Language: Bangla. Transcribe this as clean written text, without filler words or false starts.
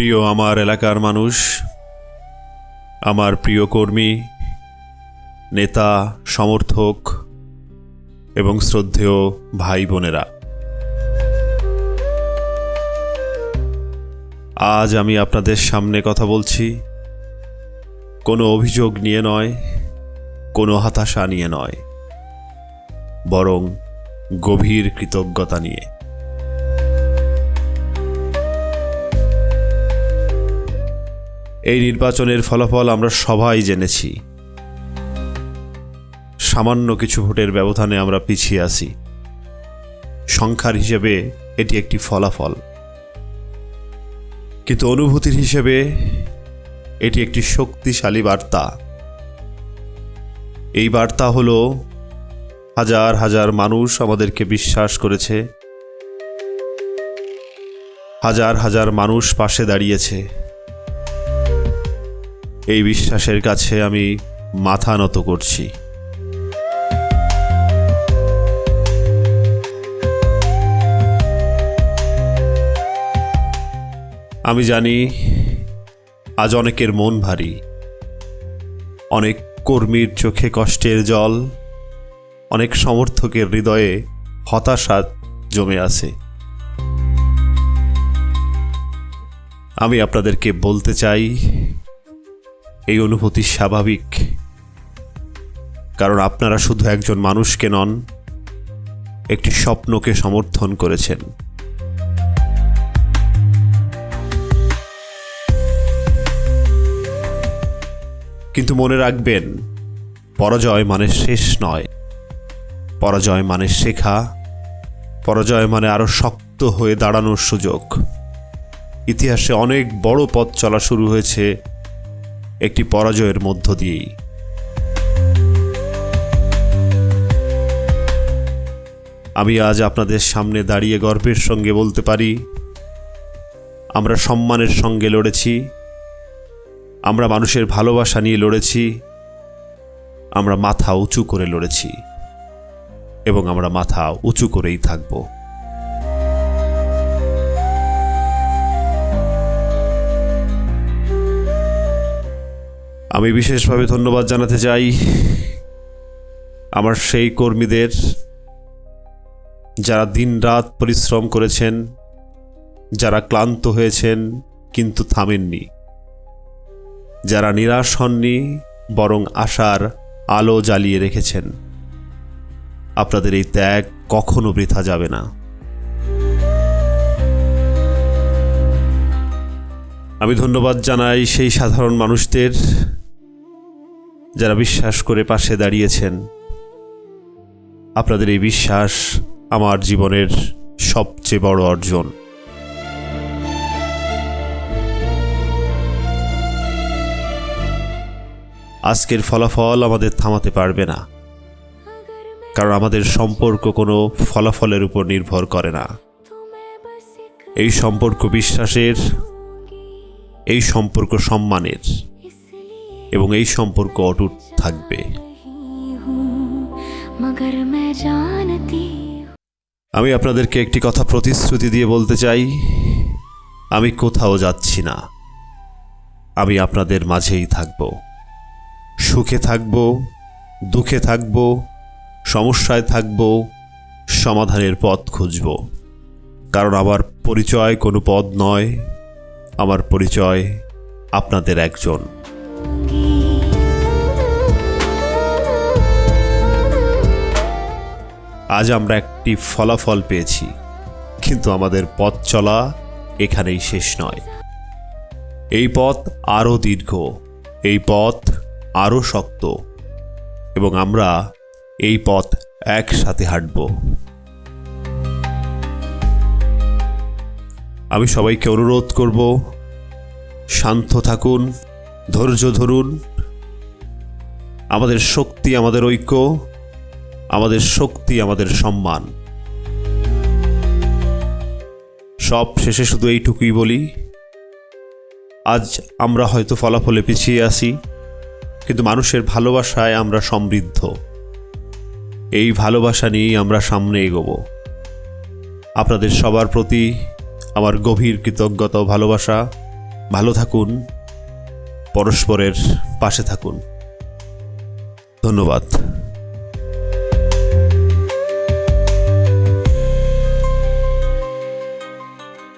প্রিয় আমার এলাকার মানুষ, আমার প্রিয় কর্মী, নেতা, সমর্থক এবং শ্রদ্ধেয় ভাই বোনেরা, আজ আমি আপনাদের সামনে কথা বলছি কোনো অভিযোগ নিয়ে নয়, কোনো হতাশা নিয়ে নয়, বরং গভীর কৃতজ্ঞতা নিয়ে। এই নির্বাচনের ফলাফল আমরা সবাই জেনেছি। সামান্য কিছু ভোটের ব্যবধানে আমরা পিছিয়ে আছি। সংখ্যার হিসেবে এটি একটি ফলাফল, কিন্তু অনুভূতির হিসেবে এটি একটি শক্তিশালী বার্তা। এই বার্তা হলো হাজার হাজার মানুষ আমাদেরকে বিশ্বাস করেছে, হাজার হাজার মানুষ পাশে দাঁড়িয়েছে। এই বিশ্বাসের কাছে আমি মাথা নত করছি। আমি জানি আজ অনেকের মন ভারী, অনেক কর্মীর চোখে কষ্টের জল, অনেক সমর্থকের হৃদয়ে হতাশা জমে আছে। আমি আপনাদেরকে বলতে চাই, এই অনুভূতি স্বাভাবিক, কারণ আপনারা শুধু একজন মানুষকে নন, একটি স্বপ্নকে সমর্থন করেছেন। কিন্তু মনে রাখবেন, পরাজয় মানে শেষ নয়। পরাজয় মানে শেখা, পরাজয় মানে আরো শক্ত হয়ে দাঁড়ানোর সুযোগ। ইতিহাসে অনেক বড় পথ চলা শুরু হয়েছে একটি পরাজয়ের মধ্য দিয়েই। আমি আজ আপনাদের সামনে দাঁড়িয়ে গর্বের সঙ্গে বলতে পারি, আমরা সম্মানের সঙ্গে লড়েছি, আমরা মানুষের ভালোবাসা নিয়ে লড়েছি, আমরা মাথা উঁচু করে লড়েছি এবং আমরা মাথা উঁচু করেই থাকব। আমি বিশেষভাবে ধন্যবাদ জানাতে চাই আমার সেই কর্মীদের যারা দিনরাত পরিশ্রম করেছেন, যারা ক্লান্ত হয়েছেন কিন্তু থামেননি, যারা নিরাশ হননি বরং আশার আলো জ্বালিয়ে রেখেছেন। আপনাদের এই ত্যাগ কখনো বৃথা যাবে না। আমি ধন্যবাদ জানাই সেই সাধারণ মানুষদের যারা বিশ্বাস করে পাশে দাঁড়িয়েছেন। আপনাদের এই বিশ্বাস আমার জীবনের সবচেয়ে বড় অর্জন। আজকের ফলাফল আমাদের থামাতে পারবে না, কারণ আমাদের সম্পর্ক কোনো ফলাফলের উপর নির্ভর করে না। এই সম্পর্ক বিশ্বাসের, এই সম্পর্ক সম্মানের এবং এই সম্পর্ক অটুট থাকবে। আমি আপনাদেরকে একটি কথা প্রতিশ্রুতি দিয়ে বলতে চাই, আমি কোথাও যাচ্ছি না। আমি আপনাদের মাঝেই থাকব। সুখে থাকব, দুঃখে থাকব, সমস্যায় থাকব, সমাধানের পথ খুঁজব। কারণ আমার পরিচয় কোনো পদ নয়, আমার পরিচয় আপনাদের একজন। আজ আমরা একটি ফলাফল পেয়েছি, কিন্তু আমাদের পথ চলা এখানেই শেষ নয়। এই পথ আরও দীর্ঘ, এই পথ আরও শক্ত, এবং আমরা এই পথ একসাথে হাঁটব। আমি সবাইকে অনুরোধ করব, শান্ত থাকুন, ধৈর্য ধরুন। আমাদের শক্তি আমাদের ঐক্য, আমাদের শক্তি আমাদের সম্মান। সব শেষে শুধু এইটুকুই বলি, আজ আমরা হয়তো ফলাফলে পিছিয়ে আছি, কিন্তু মানুষের ভালোবাসায় আমরা সমৃদ্ধ। এই ভালোবাসা নিয়েই আমরা সামনে এগোব। আপনাদের সবার প্রতি আমার গভীর কৃতজ্ঞতা ও ভালোবাসা। ভালো থাকুন, পরস্পরের পাশে থাকুন। ধন্যবাদ।